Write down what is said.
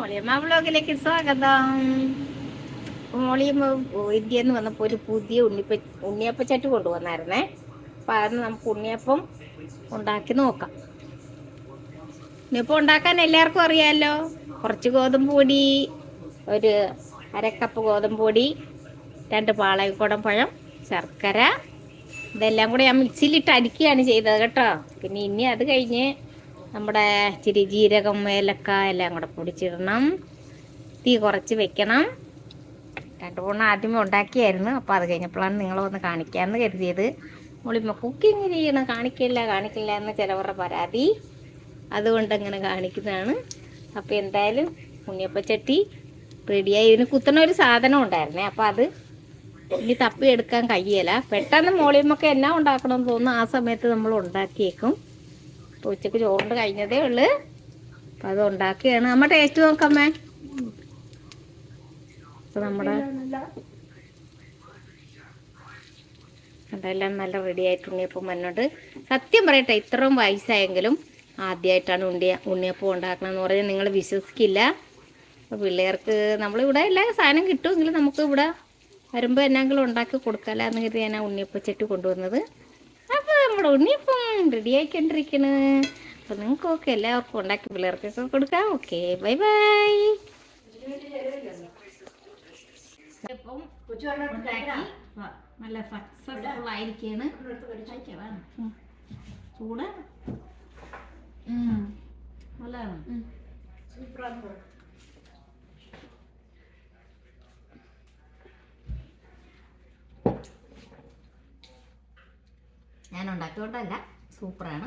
മോളിയമ്മ വ്ലോഗിലേക്ക് സ്വാഗതം. മോളിയമ്മ ഇന്ത്യയിൽ നിന്ന് വന്നപ്പോൾ ഒരു പുതിയ ഉണ്ണിയപ്പച്ചട്ടി കൊണ്ടുവന്നായിരുന്നേ. അപ്പം അതിന് നമുക്ക് ഉണ്ണിയപ്പം ഉണ്ടാക്കി നോക്കാം. ഉണ്ണിയപ്പം ഉണ്ടാക്കാൻ എല്ലാവർക്കും അറിയാമല്ലോ. കുറച്ച് ഗോതമ്പ് പൊടി, ഒരു അരക്കപ്പ് ഗോതമ്പ് പൊടി, 2 പാളയംകുടം പഴം, ശർക്കര, ഇതെല്ലാം കൂടെ ഞാൻ മിക്സിയിലിട്ട് അടിക്കുകയാണ് ചെയ്തത് കേട്ടോ. പിന്നെ ഇനി അത് കഴിഞ്ഞ് നമ്മുടെ ഇച്ചിരി ജീരകം, ഏലക്ക എല്ലാം കൂടെ പൊടിച്ചിടണം. തീ കുറച്ച് വെക്കണം. 2 മൂന്ന് ആദ്യമേ ഉണ്ടാക്കിയായിരുന്നു. അപ്പോൾ അത് കഴിഞ്ഞപ്പോഴാണ് നിങ്ങളൊന്ന് കാണിക്കാമെന്ന് കരുതിയത്. നമ്മളിപ്പോൾ കുക്കിംഗ് ചെയ്യണം, കാണിക്കില്ല എന്ന് ചിലവരുടെ പരാതി. അതുകൊണ്ട് അങ്ങനെ കാണിക്കുന്നതാണ്. അപ്പോൾ എന്തായാലും ഉണ്ണിയപ്പച്ചട്ടി റെഡിയായി. ഇതിന് കുത്തണ ഒരു സാധനം ഉണ്ടായിരുന്നേ. അപ്പോൾ അത് ഇനി തപ്പിയെടുക്കാൻ കഴിയില്ല. പെട്ടെന്ന് മോളിയുമൊക്കെ എന്നാ ഉണ്ടാക്കണമെന്ന് തോന്നുന്നു. ആ സമയത്ത് നമ്മൾ ഉണ്ടാക്കിയേക്കും. അപ്പോൾ ഉച്ചക്ക് ചോറുണ്ട് കഴിഞ്ഞതേ ഉള്ളു. അപ്പം അത് ഉണ്ടാക്കുകയാണ്. അമ്മ ടേസ്റ്റ് നോക്കമ്മേ. അപ്പോൾ നമ്മുടെ അതെല്ലാം നല്ല റെഡി ആയിട്ട് ഉണ്ണിയപ്പം വന്നോണ്ട്. സത്യം പറയട്ടെ, ഇത്രയും വയസ്സായെങ്കിലും ആദ്യമായിട്ടാണ് ഉണ്ണിയപ്പം ഉണ്ടാക്കണമെന്ന് പറഞ്ഞാൽ നിങ്ങൾ വിശ്വസിക്കില്ല. അപ്പോൾ പിള്ളേർക്ക് നമ്മളിവിടെ എല്ലാ സാധനം കിട്ടുമെങ്കിലും നമുക്ക് ഇവിടെ വരുമ്പോൾ എന്നെങ്കിലും ഉണ്ടാക്കി കൊടുക്കാമല്ലോ എന്ന് കരുതി ഞാൻ ഉണ്ണിയപ്പച്ചട്ടി കൊണ്ടുവന്നത്. അപ്പോൾ നമ്മുടെ ഉണ്ണിയപ്പം റെഡി ആയിക്കൊണ്ടിരിക്കണ്. അപ്പോൾ നിങ്ങൾക്കൊക്കെ എല്ലാവർക്കും ഉണ്ടാക്കി പിള്ളേർക്കൊക്കെ കൊടുക്കാം. Okay, bye bye. ഇപ്പം നല്ല സക്സസ്ഫുൾ ആയിരിക്കാണ്. ചൂട് നല്ലതാണ്. ഞാൻ ഉണ്ടാക്കിയോണ്ടല്ല, സൂപ്പറാണ്.